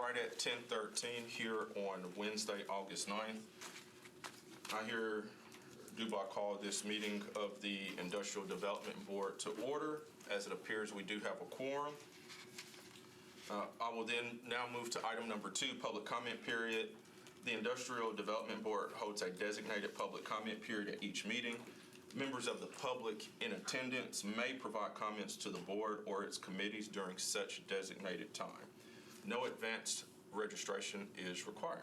right at 10:13 here on Wednesday, August 9th. I hereby call this meeting of the Industrial Development Board to order. As it appears, we do have a quorum. I will then now move to item number 2, public comment period. The Industrial Development Board holds a designated public comment period at each meeting. Members of the public in attendance may provide comments to the board or its committees during such designated time. No advanced registration is required.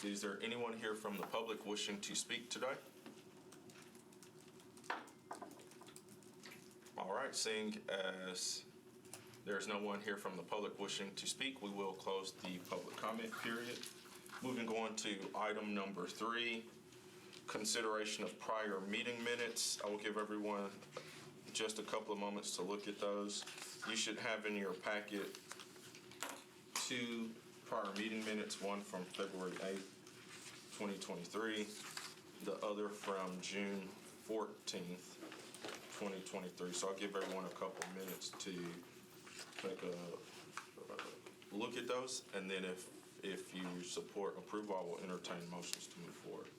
Is there anyone here from the public wishing to speak today? All right, seeing as there's no one here from the public wishing to speak, we will close the public comment period. Moving on to item number 3, consideration of prior meeting minutes. I will give everyone just a couple of moments to look at those. You should have in your packet 2 prior meeting minutes, one from February 8th, 2023, the other from June 14th, 2023. So I'll give everyone a couple minutes to take a look at those, and then if you support approval, I will entertain motions to move forward.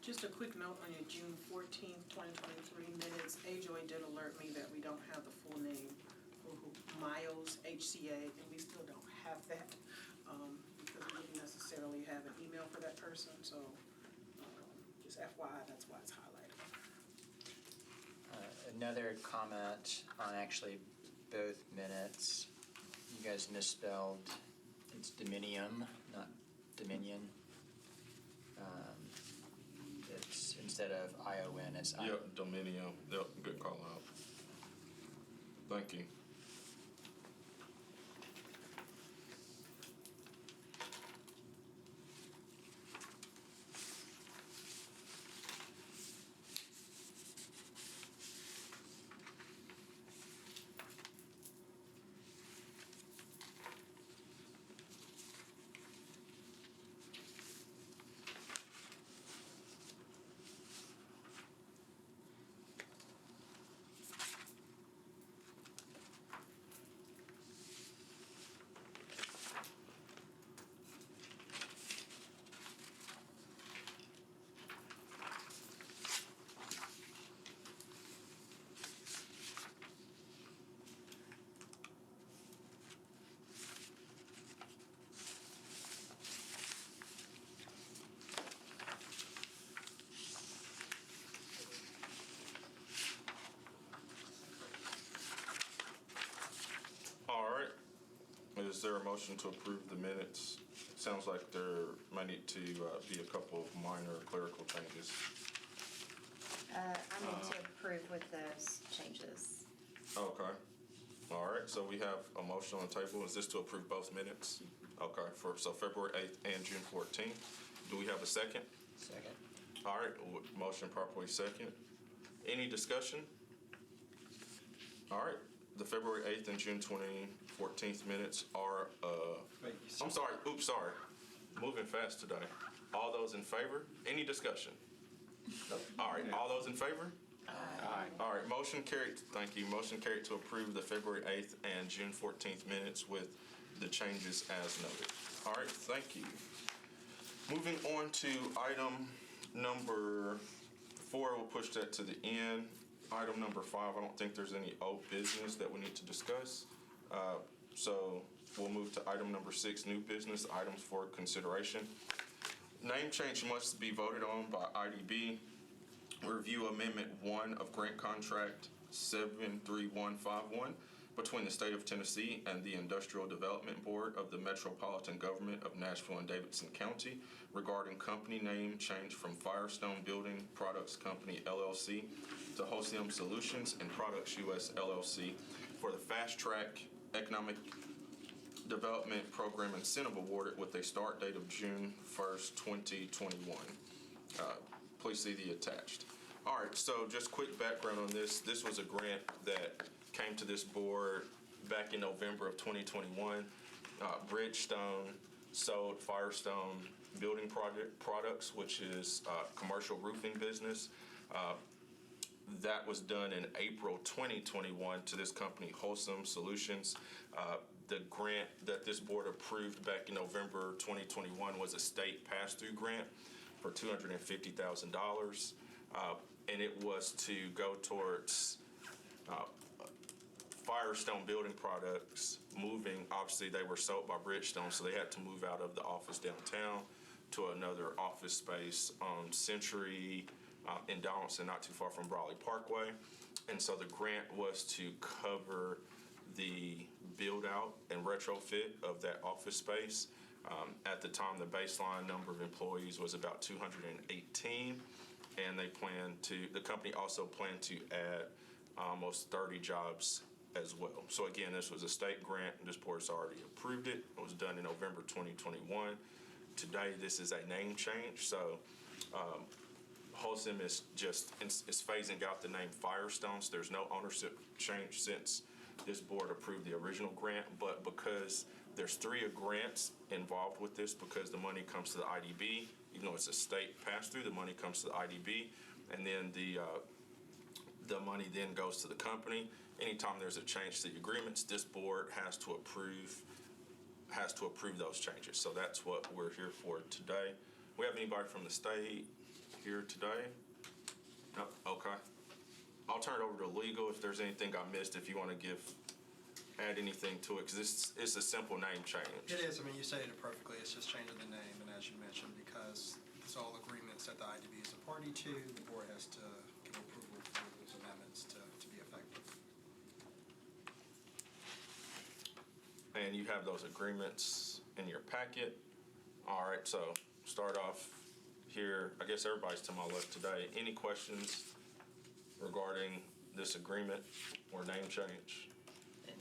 Just a quick note on your June 14th, 2023 minutes. AJOY did alert me that we don't have the full name, Miles HCA, and we still don't have that because we didn't necessarily have an email for that person. So just FYI, that's why it's highlighted. Another comment on actually both minutes. You guys misspelled. It's Dominium, not Dominion. It's instead of ION, it's I. Yep, Dominium. Yep, good call out. Thank you. All right. Is there a motion to approve the minutes? It sounds like there might need to be a couple of minor clerical changes. I need to approve with those changes. Okay. All right. So we have a motion on the table. Is this to approve both minutes? Okay. So February 8th and June 14th. Do we have a second? Second. All right. Motion properly second. Any discussion? All right. The February 8th and June 14th minutes are, I'm sorry, oops, sorry. Moving fast today. All those in favor? Any discussion? All right, all those in favor? Aye. All right, motion carried, thank you. Motion carried to approve the February 8th and June 14th minutes with the changes as noted. All right, thank you. Moving on to item number 4, we'll push that to the end. Item number 5, I don't think there's any old business that we need to discuss. So we'll move to item number 6, new business items for consideration. Name change must be voted on by IDB. Review Amendment 1 of Grant Contract 73151 between the State of Tennessee and the Industrial Development Board of the Metropolitan Government of Nashville and Davidson County regarding company name change from Firestone Building Products Company LLC to Wholesome Solutions and Products US LLC for the Fast Track Economic Development Program Incentive awarded with a start date of June 1st, 2021. Please see the attached. All right, so just quick background on this. This was a grant that came to this board back in November of 2021. Bridgestone sold Firestone Building Products, which is a commercial roofing business. That was done in April 2021 to this company, Wholesome Solutions. The grant that this board approved back in November 2021 was a state pass-through grant for $250,000. And it was to go towards Firestone building products moving. Obviously, they were sold by Bridgestone, so they had to move out of the office downtown to another office space on Century in Davidson, not too far from Brawley Parkway. And so the grant was to cover the build out and retrofit of that office space. At the time, the baseline number of employees was about 218, and the company also planned to add almost 30 jobs as well. So again, this was a state grant, and this board's already approved it. It was done in November 2021. Today, this is a name change. So Wholesome is phasing out the name Firestone. So there's no ownership change since this board approved the original grant, but because there's 3 grants involved with this, because the money comes to the IDB, even though it's a state pass-through, the money comes to the IDB, and then the money then goes to the company. Anytime there's a change to the agreements, this board has to approve those changes. So that's what we're here for today. We have anybody from the state here today? No? Okay. I'll turn it over to legal if there's anything I missed, if you want to add anything to it, because it's a simple name change. It is. I mean, you stated it perfectly. It's just changing the name, and as you mentioned, because it's all agreements that the IDB is a party to, the board has to give approval for those amendments to be effective. And you have those agreements in your packet. All right, so start off here. I guess everybody's to my left today. Any questions regarding this agreement or name change? And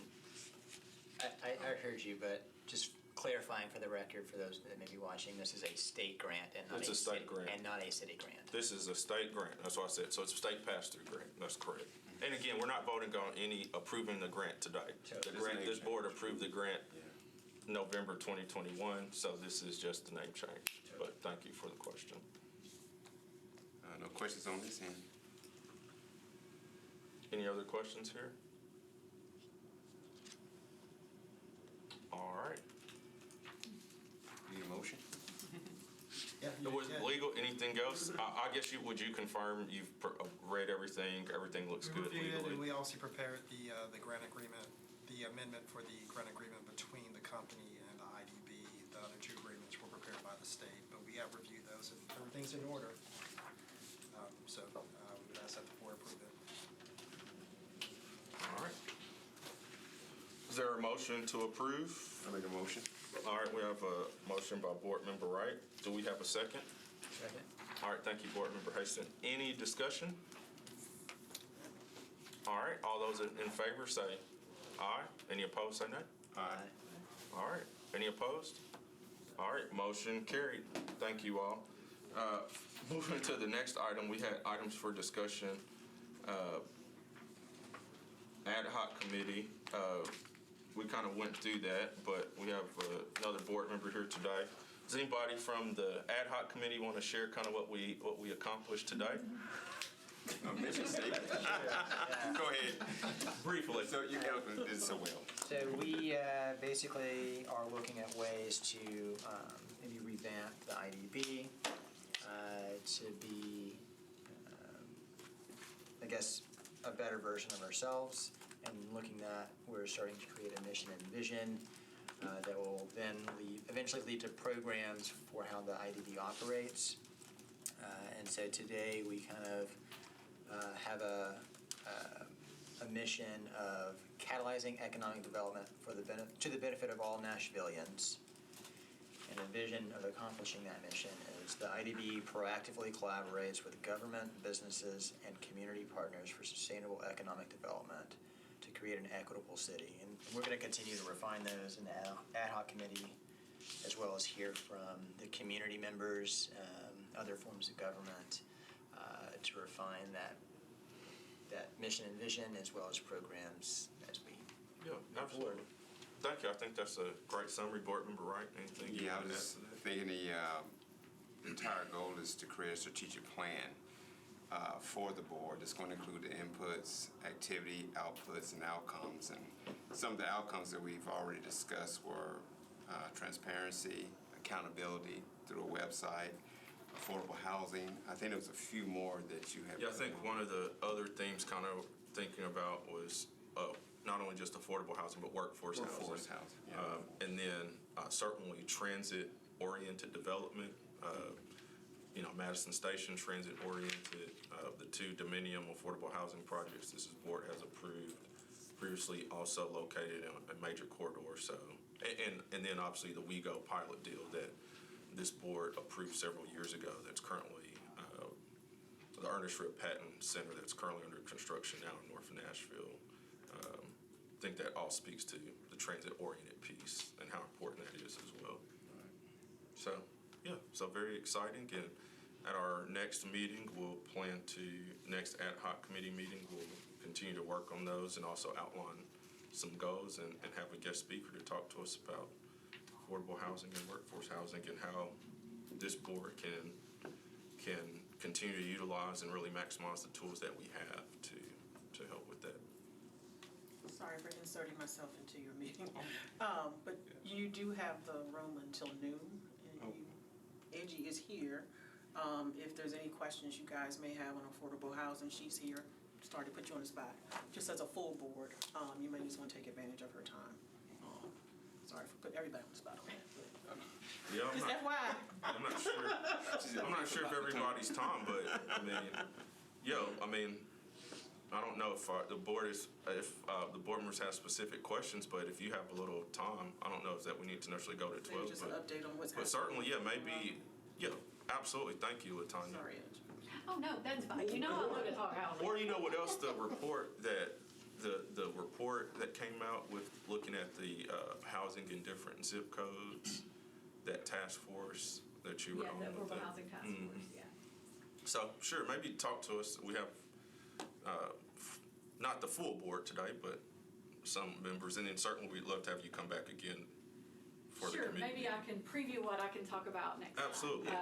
I heard you, but just clarifying for the record, for those that may be watching, this is a state grant and not It's a state grant. And not a city grant. This is a state grant. That's what I said. So it's a state pass-through grant. That's correct. And again, we're not voting on approving the grant today. So The grant, this board approved the grant November 2021, so this is just the name change. But thank you for the question. No questions on this end. Any other questions here? All right. Need a motion? Yeah. Was legal, anything else? I guess would you confirm you've read everything, everything looks We good reviewed it, and legally? we also prepared the grant agreement, the amendment for the grant agreement between the company and the IDB. The other 2 agreements were prepared by the state, but we have reviewed those, and everything's in order. So we would ask that the board approve it. All right. Is there a motion to approve? I make a motion. All right, we have a motion by Board Member Wright. Do we have a second? Second. All right, thank you, Board Member Haston. Any discussion? All right, all those in favor say aye. Any opposed, say nay. Aye. All right, any opposed? All right, motion carried. Thank you all. Moving to the next item, we had items for discussion. Ad hoc committee, we kind of went through that, but we have another board member here today. Does anybody from the ad hoc committee want to share kind of what we accomplished today? Mission statement. Go ahead. Briefly. So you did so well. So we basically are looking at ways to maybe revamp the IDB to be, I guess, a better version of ourselves. And looking at, we're starting to create a mission and vision that will then eventually lead to programs for how the IDB operates. And so today we kind of have a mission of catalyzing economic development to the benefit of all Nashvillians. And a vision of accomplishing that mission is the IDB proactively collaborates with government, businesses, and community partners for sustainable economic development to create an equitable city. And we're going to continue to refine those in the ad hoc committee, as well as hear from the community members, other forms of government, to refine that mission and vision, as well as programs as we Yeah, absolutely. Thank you. I think that's a great summary, Board Member Wright. Anything you Yeah, I want to add was to that? thinking the entire goal is to create a strategic plan for the board. It's going to include the inputs, activity, outputs, and outcomes. And some of the outcomes that we've already discussed were transparency, accountability through a website, affordable housing. I think there was a few more that you have. Yeah, I think one of the other themes kind of thinking about was not only just affordable housing, but workforce housing. Workforce housing, yeah. And then certainly transit-oriented development. Madison Station transit-oriented. The two Dominium affordable housing projects this board has approved previously also located in a major corridor. So, and then obviously the WeGo pilot deal that this board approved several years ago that's currently the Ernest Rip Patton Center that's currently under construction now in North Nashville. I think that all speaks to the transit-oriented piece and how important that is as well. So, yeah, so very exciting. And at our next meeting, next ad hoc committee meeting, we'll continue to work on those and also outline some goals and have a guest speaker to talk to us about affordable housing and workforce housing and how this board can continue to utilize and really maximize the tools that we have to help with that. Sorry for inserting myself into your meeting. But you do have the room until noon, and Angie is here. If there's any questions you guys may have on affordable housing, she's here. Sorry to put you on the spot. Just as a full board, you may just want to take advantage of her time. Sorry for putting everybody on the spot. Yeah, Just FYI. I'm not sure. I'm not sure if everybody's time, but I don't know if the board members have specific questions, but if you have a little time, I don't know if that we need to necessarily go to 12. Maybe just an update on what's happening. But certainly, maybe, absolutely. Thank you, Latanya. Sorry, Angie. Oh, no, that's fine. You know I love to talk housing. Or you know what else? The report that came out with looking at the housing in different zip codes, that task force that you were on. Yeah, the with Urban Housing Task Force, yeah. So sure, maybe talk to us. We have not the full board today, but some members, and then certainly we'd love to have you come back again for the committee. Sure, maybe I can preview what I can talk about next time. Absolutely.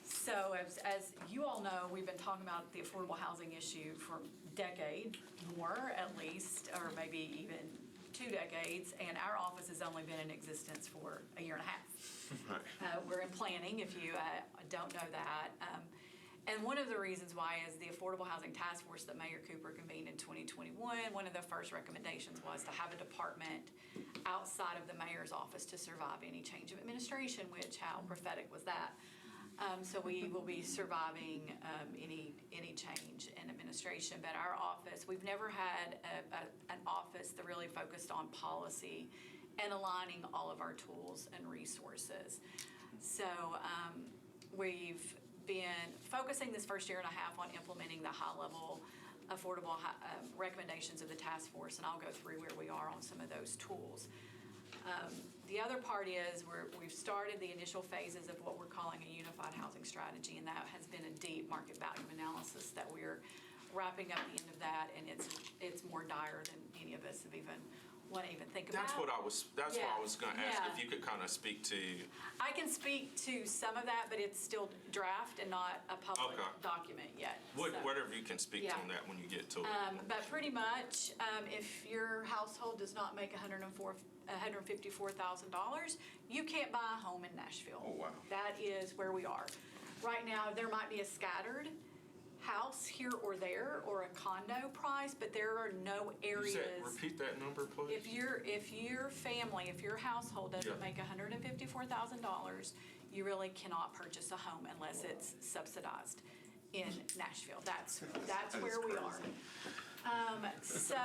So as you all know, we've been talking about the affordable housing issue for a decade, more at least, or maybe even 2 decades, and our office has only been in existence for a year and a half. Right. We're in planning, if you don't know that. And one of the reasons why is the Affordable Housing Task Force that Mayor Cooper convened in 2021, one of the first recommendations was to have a department outside of the mayor's office to survive any change of administration, which how prophetic was that? So we will be surviving any change in administration. But our office, we've never had an office that really focused on policy and aligning all of our tools and resources. So we've been focusing this first year and a half on implementing the high-level affordable recommendations of the task force, and I'll go through where we are on some of those tools. The other part is we've started the initial phases of what we're calling a unified housing strategy, and that has been a deep market value analysis that we're wrapping up the end of that, and it's more dire than any of us have even want to even think about. That's what I was going to ask, Yeah. if you could kind of speak to. I can speak to some of that, but it's still draft and not a public Okay. document yet. So, Whatever you can speak to Yeah. on that when you get to it. but pretty much, if your household does not make $154,000, you can't buy a home in Nashville. Oh, wow. That is where we are. Right now, there might be a scattered house here or there or a condo price, but there are no areas. Repeat that number, please. If your family, if your household doesn't Yeah. make $154,000, you really cannot purchase a home unless it's subsidized in Nashville. That's where we are. I'd say,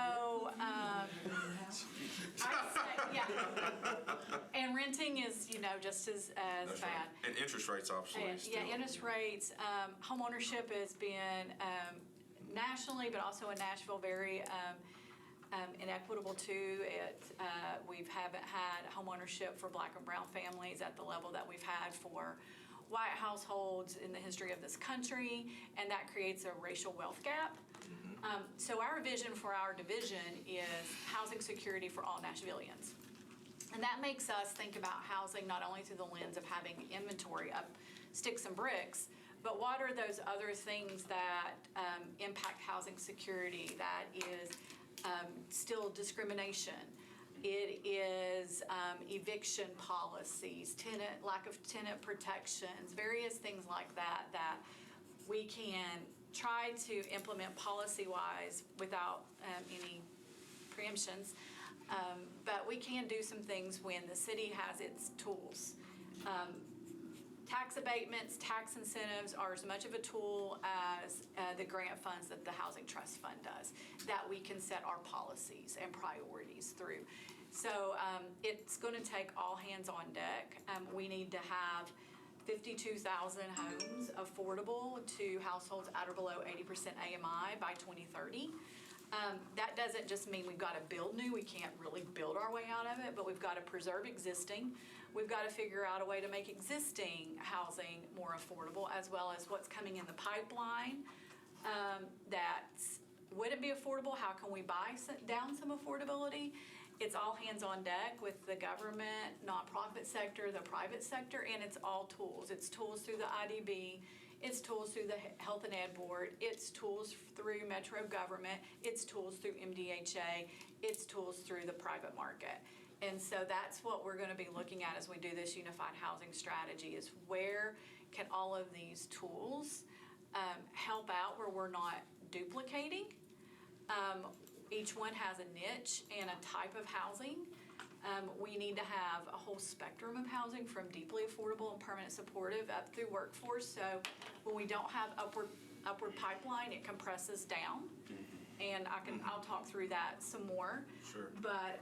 yeah. And renting is, just as That's right. bad. And interest rates obviously And, still. interest rates, home ownership has been nationally, but also in Nashville, very inequitable too. We haven't had home ownership for Black and brown families at the level that we've had for white households in the history of this country, and that creates a racial wealth gap. So our vision for our division is housing security for all Nashvillians. And that makes us think about housing not only through the lens of having inventory up sticks and bricks, But what are those other things that impact housing security? That is still discrimination. It is eviction policies, lack of tenant protections, various things like that that we can try to implement policy-wise without any preemptions. But we can do some things when the city has its tools. Tax abatements, tax incentives are as much of a tool as the grant funds that the Housing Trust Fund does, that we can set our policies and priorities through. So it's going to take all hands on deck. We need to have 52,000 homes affordable to households at or below 80% AMI by 2030. That doesn't just mean we've got to build new. We can't really build our way out of it, but we've got to preserve existing. We've got to figure out a way to make existing housing more affordable, as well as what's coming in the pipeline that wouldn't be affordable. How can we buy down some affordability? It's all hands on deck with the government, nonprofit sector, the private sector, and it's all tools. It's tools through the IDB. It's tools through the Health and Ed Board. It's tools through Metro government. It's tools through MDHA. It's tools through the private market. And so that's what we're going to be looking at as we do this unified housing strategy, is where can all of these tools help out where we're not duplicating. Each one has a niche and a type of housing. We need to have a whole spectrum of housing, from deeply affordable and permanent supportive up through workforce. So when we don't have upward pipeline, it compresses down. And I'll talk through that some more. Sure. But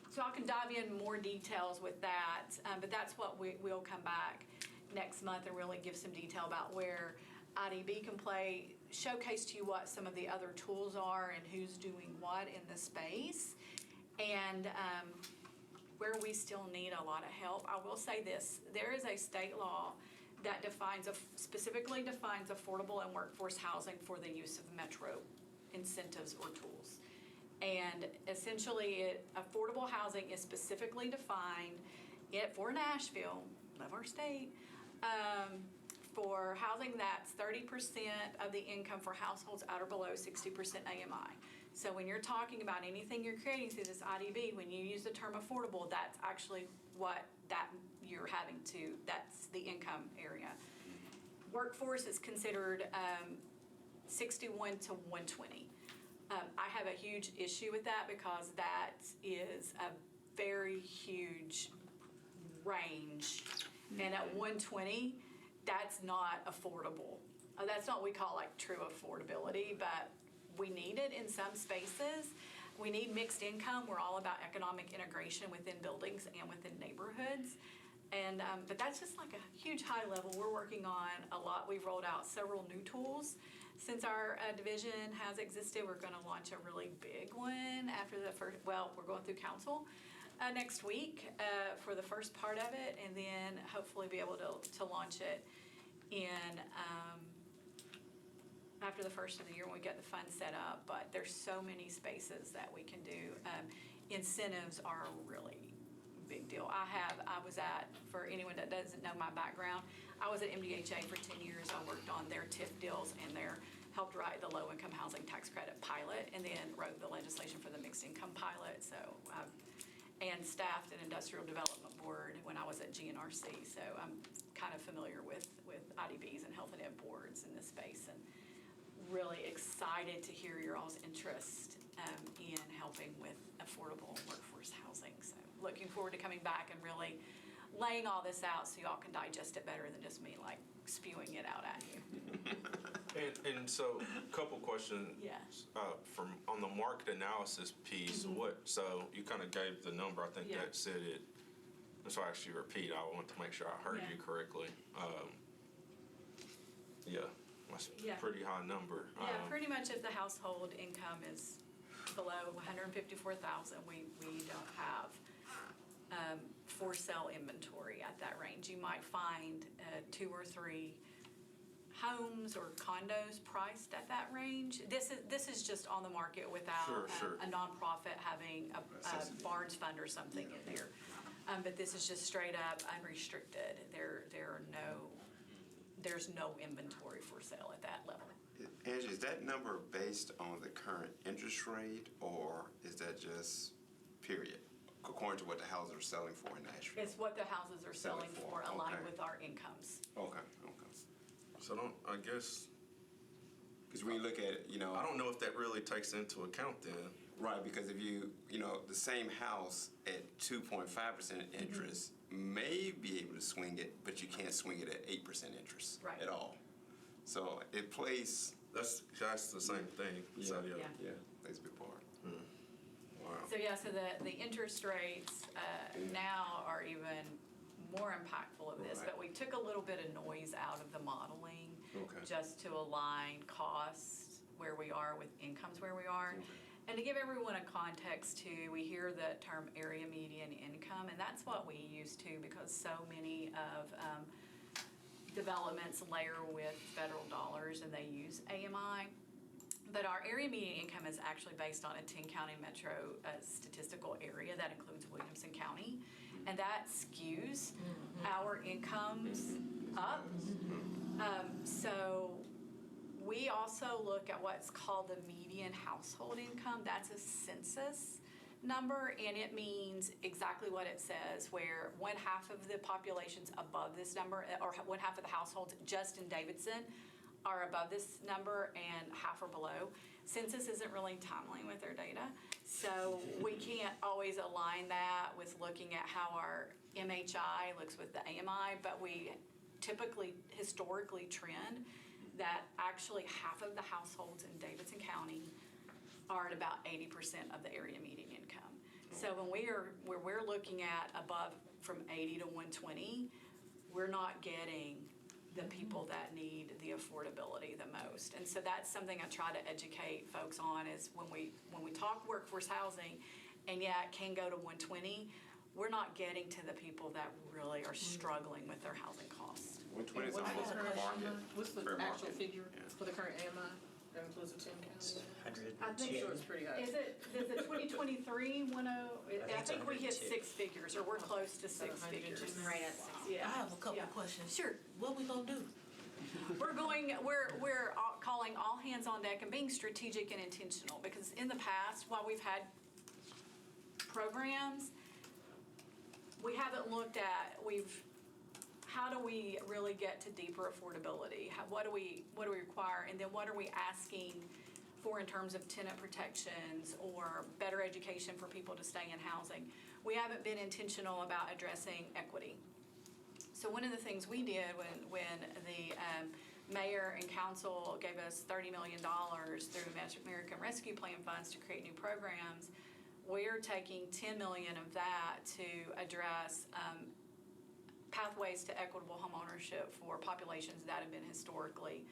so I can dive in more details with that. But that's what we'll come back next month and really give some detail about where IDB can play, showcase to you what some of the other tools are and who's doing what in the space, and where we still need a lot of help. I will say this, there is a state law that specifically defines affordable and workforce housing for the use of Metro incentives or tools. And essentially, affordable housing is specifically defined for Nashville, love our state, for housing that's 30% of the income for households at or below 60% AMI. So when you're talking about anything you're creating through this IDB, when you use the term affordable, that's actually what you're having to, that's the income area. Workforce is considered 61 to 120. I have a huge issue with that, because that is a very huge range. And at 120, that's not affordable. That's not what we call like true affordability, but we need it in some spaces. We need mixed income. We're all about economic integration within buildings and within neighborhoods. And but that's just like a huge high level. We're working on a lot. We've rolled out several new tools since our division has existed. We're going to launch a really big one after the first. Well, we're going through council next week for the first part of it, and then hopefully be able to launch it in after the first of the year when we get the fund set up. But there's so many spaces that we can do. Incentives are a really big deal. For anyone that doesn't know my background, I was at MDHA for 10 years. I worked on their TIF deals and helped write the low income housing tax credit pilot, and then wrote the legislation for the mixed income pilot. So and staffed an industrial development board when I was at GNRC. So I'm kind of familiar with IDBs and health and ed boards in this space, and really excited to hear your all's interest in helping with affordable workforce housing. So looking forward to coming back and really laying all this out so y'all can digest it better than just me like spewing it out at you. And so, a couple questions. Yeah. From on the market analysis piece, so you kind of gave the number. I think Yeah. that said it. So I actually repeat. I want to make sure I heard Yeah. you correctly. That's Yeah. a pretty high number. Yeah, pretty much if the household income is below $154,000, we don't have for sale inventory at that range. You might find 2 or 3 homes or condos priced at that range. This is just on the market without Sure. a nonprofit having a Barnes fund or something in there. But this is just straight up unrestricted. There are no there's no inventory for sale at that level. Angie, is that number based on the current interest rate, or is that just period, according to what the houses are selling for in Nashville? It's what the houses are selling for, aligned Okay. with our incomes. Okay. So I guess, Because when you look at it, I don't know if that really takes into account then. right, because if the same house at 2.5% interest may be able to swing it, but you can't swing it at 8% interest Right. at all. So it plays, That's the same thing. So, Yeah. plays a big part. Wow. So yeah, so the interest rates now are even more impactful of this, Right. but we took a little bit of noise out of the modeling Okay. just to align costs where we are with incomes where we are. And to give everyone a context too, we hear the term area median income, and that's what we use too, because so many of developments layer with federal dollars and they use AMI. But our area median income is actually based on a 10-county metro statistical area that includes Williamson County, and that skews our incomes up. So we also look at what's called the median household income. That's a census number, and it means exactly what it says, where 1/2 of the population's above this number, or 1/2 of the households just in Davidson are above this number and 1/2 are below. Census isn't really timely with their data, so we can't always align that with looking at how our MHI looks with the AMI, but we typically, historically trend that actually 1/2 of the households in Davidson County are at about 80% of the area median income. So when we're looking at above from 80 to 120, we're not getting the people that need the affordability the most. And so that's something I try to educate folks on, is when we talk workforce housing, and yeah, it can go to 120, we're not getting to the people that really are struggling with their housing costs. 120 is What's almost the current market. AMI? What's the fair actual market. figure Yeah. for the current AMI? That includes the 10 counties? 100. I think I'm sure it's pretty high. Is it 2023 I think we hit 102. 6 figures, or we're close to 6 figures. 102. Right at 6. Yeah. I have a couple Yeah. of questions. Sure. What we gonna do? We're calling all hands on deck and being strategic and intentional, because in the past, while we've had programs, we haven't looked at, how do we really get to deeper affordability? What do we require? And then what are we asking for in terms of tenant protections or better education for people to stay in housing? We haven't been intentional about addressing equity. So one of the things we did when the mayor and council gave us $30 million through American Rescue Plan funds to create new programs, we're taking $10 million of that to address pathways to equitable homeownership for populations that have been historically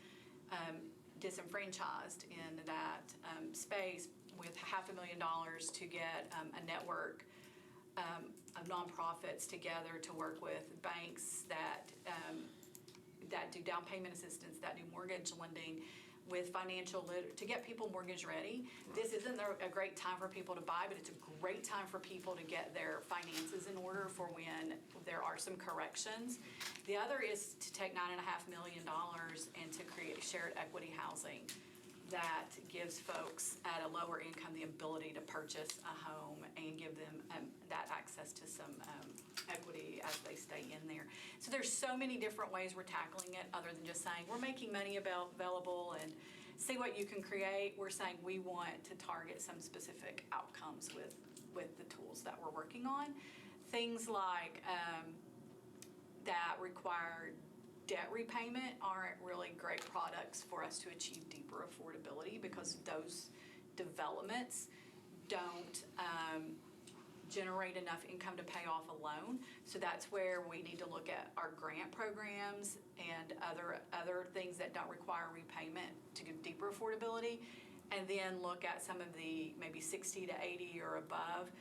disenfranchised in that space, with $500,000 to get a network of nonprofits together to work with banks that do down payment assistance, that do mortgage lending, with to get people mortgage ready. This isn't a great time for people to buy, but it's a great time for people to get their finances in order for when there are some corrections. The other is to take $9.5 million and to create shared equity housing that gives folks at a lower income the ability to purchase a home and give them that access to some equity as they stay in there. So there's so many different ways we're tackling it, other than just saying we're making money available and see what you can create. We're saying we want to target some specific outcomes with the tools that we're working on. Things like that require debt repayment aren't really great products for us to achieve deeper affordability, because those developments don't generate enough income to pay off a loan. So that's where we need to look at our grant programs and other things that don't require repayment to give deeper affordability, and then look at some of the maybe 60 to 80 or above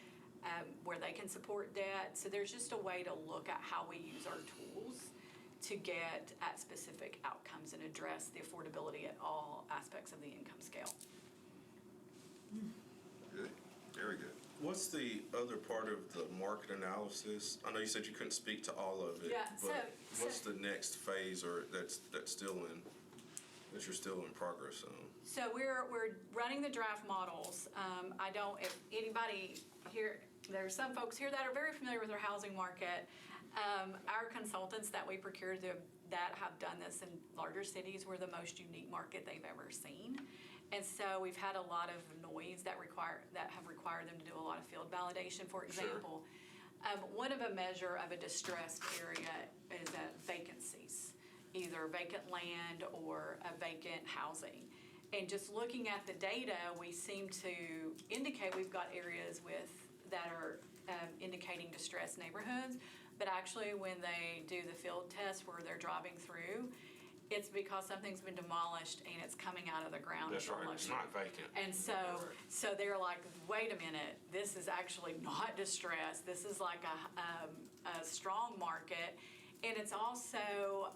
where they can support debt. So there's just a way to look at how we use our tools to get at specific outcomes and address the affordability at all aspects of the income scale. Good, very good. What's the other part of the market analysis? I know you said you couldn't speak to all of it. Yeah, But so- what's the next phase, or that you're still in progress on? So we're running the draft models. I don't, if anybody here, there's some folks here that are very familiar with our housing market. Our consultants that we procured that have done this in larger cities were the most unique market they've ever seen. And so we've had a lot of noise that have required them to do a lot of field validation. For example, one of a measure of a distressed area is vacancies, either vacant land or a vacant housing. And just looking at the data, we seem to indicate we've got areas that are indicating distressed neighborhoods. But actually, when they do the field test where they're driving through, it's because something's been demolished and it's coming out of the ground. That's right, it's not vacant. And so they're like, wait a minute, this is actually not distressed. This is like a strong market. And it's also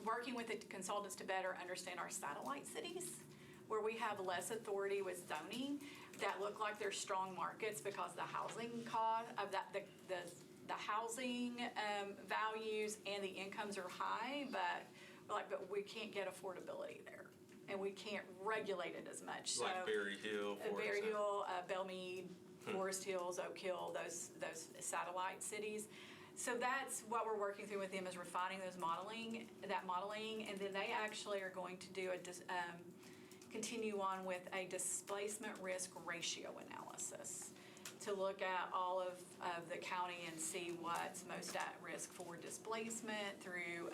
working with the consultants to better understand our satellite cities, where we have less authority with zoning that look like they're strong markets because the housing cost of the housing values and the incomes are high, but we can't get affordability there, and we can't regulate it as much. Like Berry Hill, Berry Hill, Belmead, Forest Hills, Oak Hill, those satellite cities. So that's what we're working through with them, is refining that modeling, and then they actually are going to do continue on with a displacement risk ratio analysis to look at all of the county and see what's most at risk for displacement through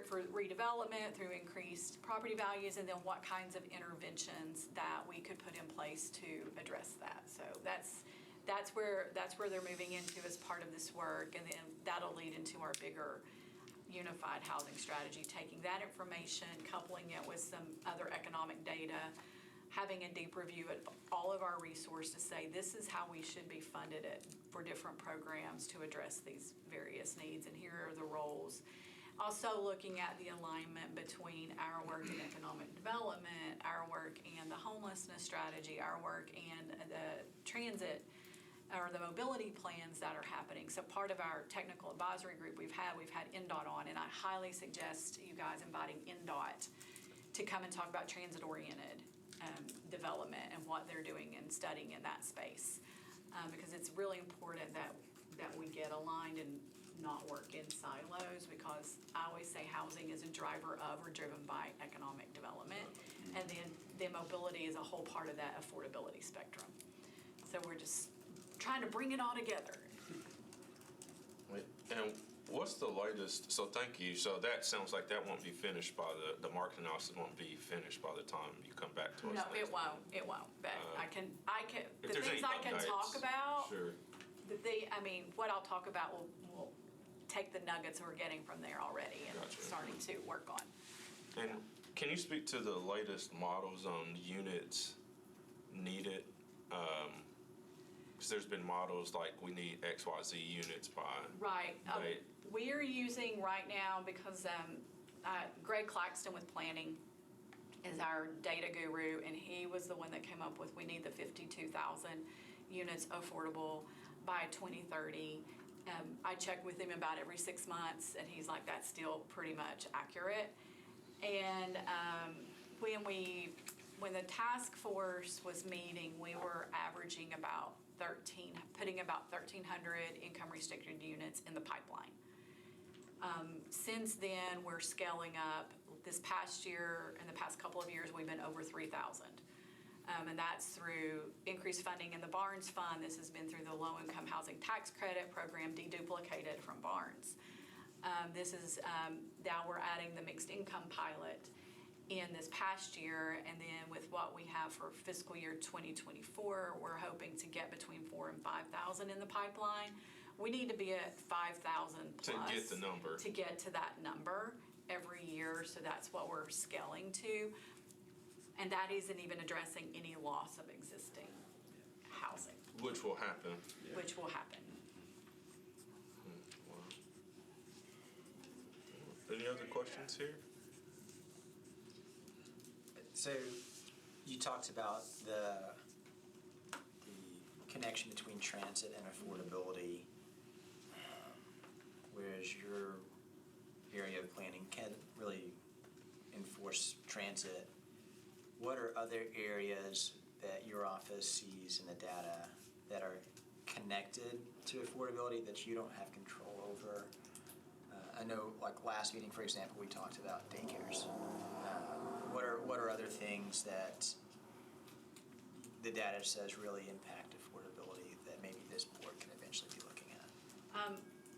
for redevelopment, through increased property values, and then what kinds of interventions that we could put in place to address that. So that's where they're moving into as part of this work, and then that'll lead into our bigger unified housing strategy, taking that information, coupling it with some other economic data, having a deep review of all of our resources to say this is how we should be funded for different programs to address these various needs, and here are the roles. Also looking at the alignment between our work in economic development, our work and the homelessness strategy, our work and the transit or the mobility plans that are happening. So part of our technical advisory group we've had NDOT on, and I highly suggest you guys inviting NDOT to come and talk about transit-oriented development and what they're doing and studying in that space, because it's really important that we get aligned and not work in silos, because I always say housing is a driver of or driven by economic development, and then mobility is a whole part of that affordability spectrum. So we're just trying to bring it all together. And what's the latest? So thank you. So that sounds like that won't be finished by the market analysis won't be finished by the time you come back to us. No, next it won't. It won't. But I can. If The there's things any I can talk updates, about. Sure. What I'll talk about will take the nuggets we're getting from there already and Gotcha. starting to work on. And can you speak to the latest models on units needed? Because there's been models like we need XYZ units by. Right. Right. We are using right now, because Greg Claxton with planning is our data guru, and he was the one that came up with we need the 52,000 units affordable by 2030. I check with him about every 6 months, and he's like, that's still pretty much accurate. And when the task force was meeting, we were averaging about putting about 1,300 income restricted units in the pipeline. Since then, we're scaling up. This past year, in the past couple of years, we've been over 3,000. And that's through increased funding in the Barnes Fund. This has been through the Low-Income Housing Tax Credit Program, deduplicated from Barnes. This is, now we're adding the mixed income pilot in this past year, and then with what we have for fiscal year 2024, we're hoping to get between 4,000 and 5,000 in the pipeline. We need to be at 5,000 plus. To get the number. To get to that number every year, so that's what we're scaling to. And that isn't even addressing any loss of existing housing. Which will happen. Which will happen. Wow. Any other questions here? So you talked about connection between transit and affordability, whereas your area of planning can really enforce transit, what are other areas that your office sees in the data that are connected to affordability that you don't have control over? I know, like last meeting, for example, we talked about daycares. What are other things that the data says really impact affordability that maybe this board can eventually be looking at?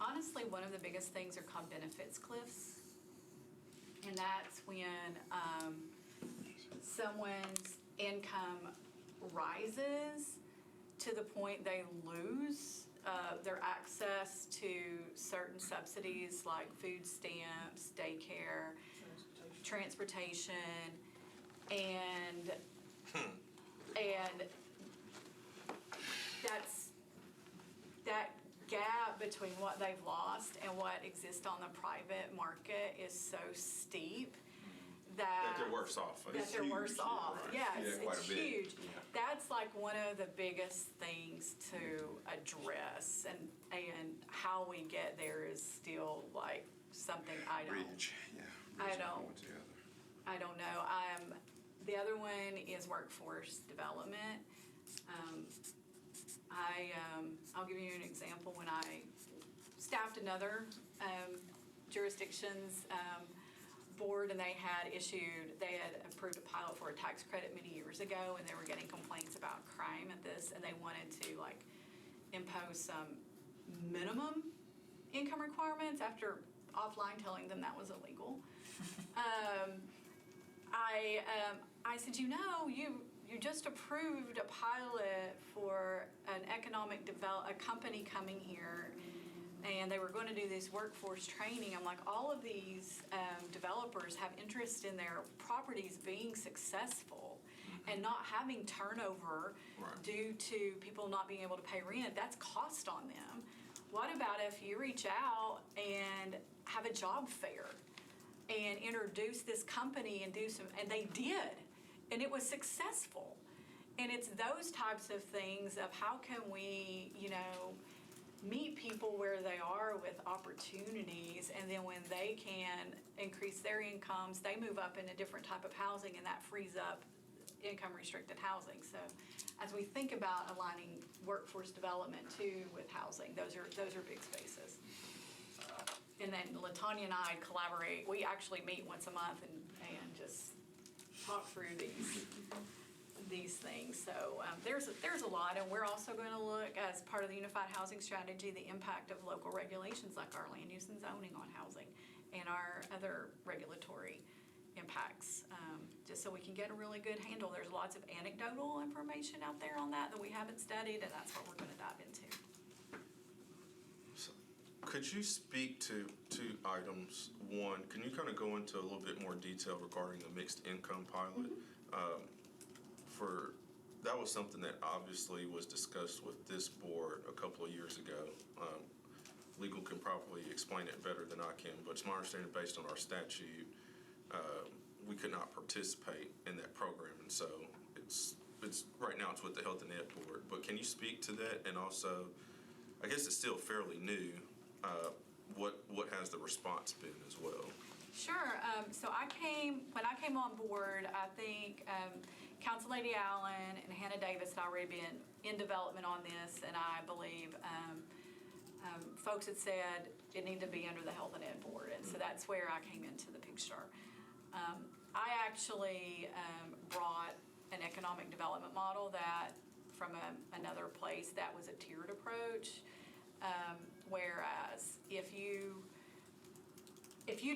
Honestly, one of the biggest things are called benefits cliffs. And that's when someone's income rises to the point they lose their access to certain subsidies like food stamps, daycare, transportation, and that gap between what they've lost and what exists on the private market is so steep that they're worse off. that they're worse off. Right. Yes, Yeah, quite it's a bit. huge. Yeah. That's like one of the biggest things to address, and how we get there is still like something I don't. Bridge, yeah. I bridge don't. one to the other. I don't know. The other one is workforce development. I'll give you an example. When I staffed another jurisdiction's board, and they had approved a pilot for a tax credit many years ago, and they were getting complaints about crime at this, and they wanted to like impose some minimum income requirements after offline telling them that was illegal. I said, you just approved a pilot for an a company coming here, and they were going to do this workforce training. I'm like, all of these developers have interest in their properties being successful and not having turnover due to people not being able to pay rent. That's cost on them. What about if you reach out and have a job fair and introduce this company and and they did, and it was successful. And it's those types of things of how can we, meet people where they are with opportunities, and then when they can increase their incomes, they move up in a different type of housing, and that frees up income restricted housing. So as we think about aligning workforce development too with housing, those are big spaces. And then LaTanya and I collaborate. We actually meet once a month and just talk through these things. So there's a lot, and we're also going to look, as part of the Unified Housing Strategy, the impact of local regulations like our land use and zoning on housing and our other regulatory impacts, just so we can get a really good handle. There's lots of anecdotal information out there on that we haven't studied, and that's what we're going to dive into. Could you speak to two items? One, can you kind of go into a little bit more detail regarding the mixed income pilot? That was something that obviously was discussed with this board a couple of years ago. Legal can probably explain it better than I can, but it's my understanding, based on our statute, we could not participate in that program, and so it's right now it's with the Health and Ed Board. But can you speak to that? And also, I guess it's still fairly new. What has the response been as well? Sure. So when I came on board, I think Council Lady Allen and Hannah Davis had already been in development on this, and I believe folks had said it needed to be under the Health and Ed Board, and so that's where I came into the picture. I actually brought an economic development model from another place that was a tiered approach, whereas if you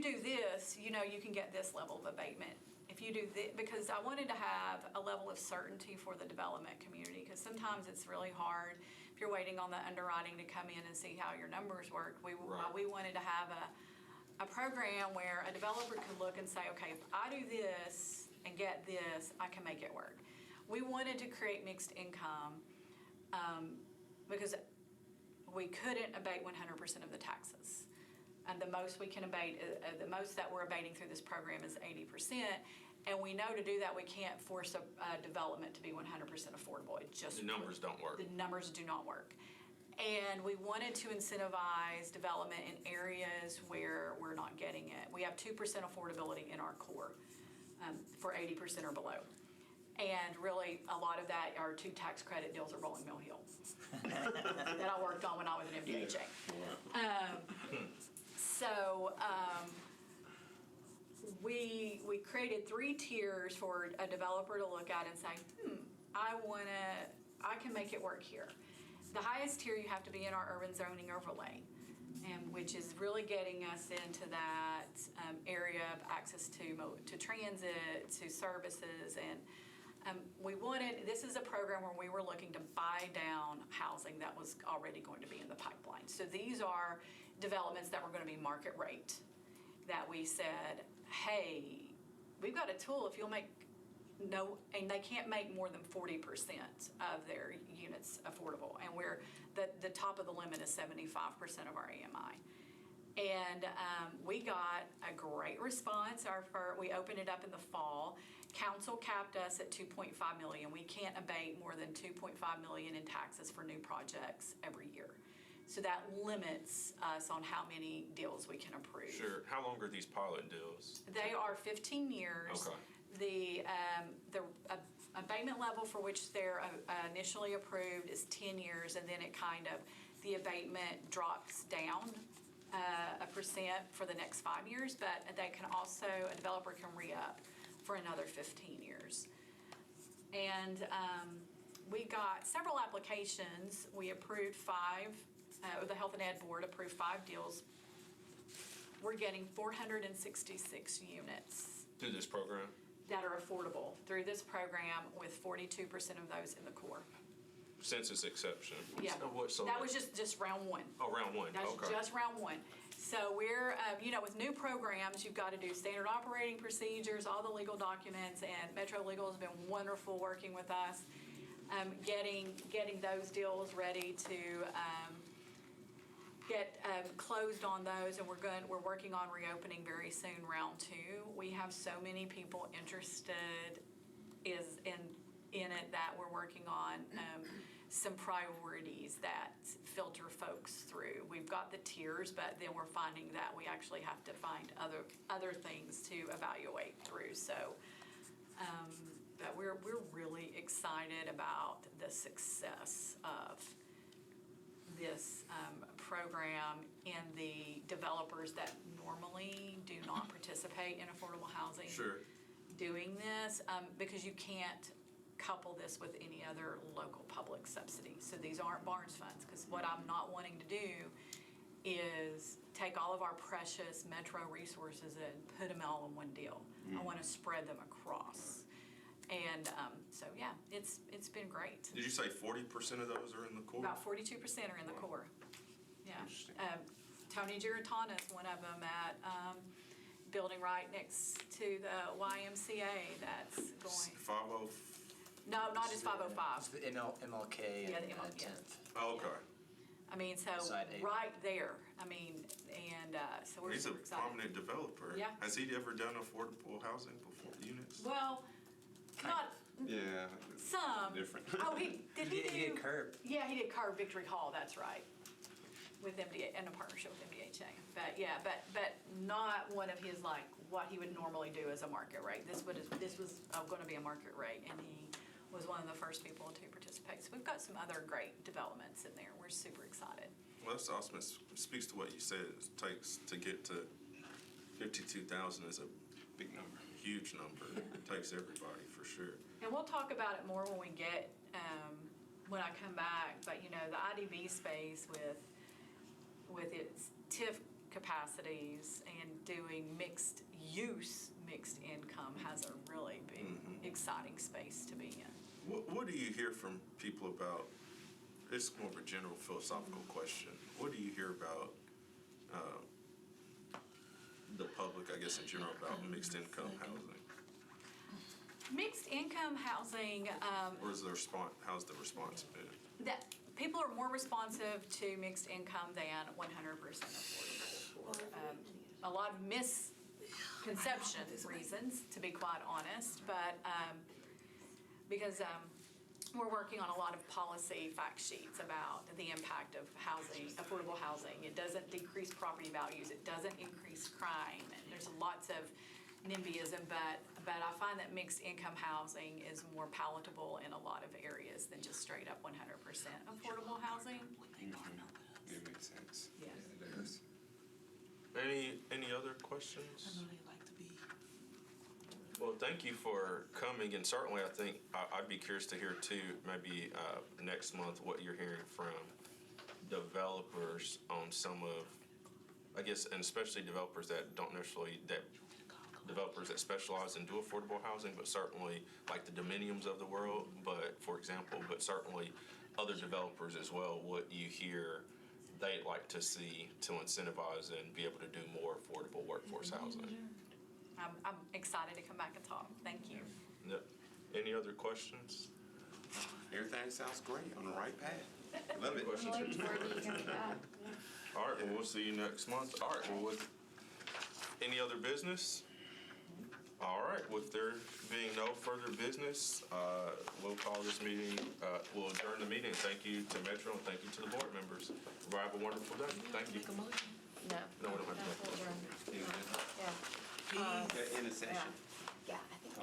do this, you can get this level of abatement. If you do this, because I wanted to have a level of certainty for the development community, because sometimes it's really hard if you're waiting on the underwriting to come in and see how your numbers work. We wanted to have a program where a developer could look and say, okay, if I do this and get this, I can make it work. We wanted to create mixed income because we couldn't abate 100% of the taxes. And the most we can abate, the most that we're abating through this program is 80%. And we know to do that, we can't force a development to be 100% affordable. It just. The numbers don't work. The numbers do not work. And we wanted to incentivize development in areas where we're not getting it. We have 2% affordability in our core for 80% or below. And really, a lot of that are 2 tax credit deals at Rolling Mill Hill that I worked on when I was at MDHA. We created 3 tiers for a developer to look at and say, I can make it work here. The highest tier, you have to be in our urban zoning overlay, and which is really getting us into that area of access to transit, to services, and this is a program where we were looking to buy down housing that was already going to be in the pipeline. So these are developments that were going to be market rate, that we said, hey, we've got a tool, if you'll make and they can't make more than 40% of their units affordable. And the top of the limit is 75% of our AMI. And we got a great response. We opened it up in the fall. Council capped us at $2.5 million. We can't abate more than $2.5 million in taxes for new projects every year. So that limits us on how many deals we can approve. Sure. How long are these pilot deals? They are 15 years. Okay. The abatement level for which they're initially approved is 10 years, and then the abatement drops down a percent for the next 5 years, but a developer can re-up for another 15 years. And we got several applications. We approved 5, the Health and Ed Board approved 5 deals. We're getting 466 units. Through this program? That are affordable through this program, with 42% of those in the core. Census exception. Yeah, So that was just round 1. Oh, round 1, That's okay. just round 1. So we're, with new programs, you've got to do standard operating procedures, all the legal documents, and Metro Legal has been wonderful working with us, getting those deals ready to get closed on those, and we're working on reopening very soon round 2. We have so many people interested in it that we're working on some priorities that filter folks through. We've got the tiers, but then we're finding that we actually have to find other things to evaluate through. So, but we're really excited about the success of this program in the developers that normally do not participate in affordable housing. Sure. Doing this, because you can't couple this with any other local public subsidy. So these aren't Barnes funds, because what I'm not wanting to do is take all of our precious Metro resources and put them all in one deal. I want to spread them across. And so, yeah, it's been great. Did you say 40% of those are in the core? About 42% are in the core. Yeah. Interesting. Tony Giratana is one of them at building right next to the YMCA that's going. 50. No, not just 505. It's the MLK Yeah, and the MLK. 10th. Oh, okay. I mean, so Side eight. right there. I mean, and so we're He's a super excited. prominent developer. Yeah. Has he ever done affordable housing before, units? Well, not Yeah. some. Different. Oh, did he do? He did Curb. Yeah, he did Curb Victory Hall. That's right. With MDA and a partnership with MDHA. But yeah, but not one of his like what he would normally do as a market rate. This was going to be a market rate, and he was one of the first people to participate. So we've got some other great developments in there. We're super excited. Well, that's awesome. It speaks to what you said. It takes to get to 52,000 is a Big number. huge number. It takes everybody for sure. And we'll talk about it more when we get when I come back. But the IDB space with its TIF capacities and doing mixed income has a really big, exciting space to be in. What do you hear from people about? It's more of a general philosophical question. What do you hear about the public, I guess in general, about mixed income housing? Mixed income housing. How's the response been? That people are more responsive to mixed income than 100% affordable. A lot of conception reasons, to be quite honest, but because we're working on a lot of policy fact sheets about the impact of housing, affordable housing. It doesn't decrease property values, it doesn't increase crime, and there's lots of NIMBYism, but I find that mixed income housing is more palatable in a lot of areas than just straight up 100% affordable housing. It makes sense. Yes. It does. Any other questions? Well, thank you for coming, and certainly I think I'd be curious to hear too, maybe next month, what you're hearing from developers on some of, I guess, and especially developers that don't necessarily, developers that specialize and do affordable housing, but certainly like the Dominiums of the world, but for example, but certainly other developers as well, what you hear they'd like to see to incentivize and be able to do more affordable workforce housing. I'm excited to come back and talk. Thank you. Yep. Any other questions? Everything sounds great, on the right path. Love it. Questions? Looking forward to you coming back. All right, well, we'll see you next month. All right, well, with any other business? All right, with there being no further business, we'll call this meeting, we'll adjourn the meeting. Thank you to Metro and thank you to the board members. Everybody have a wonderful day. Thank you. No. No, we don't have to. we'll adjourn. Yeah. In a session. Yeah, I think.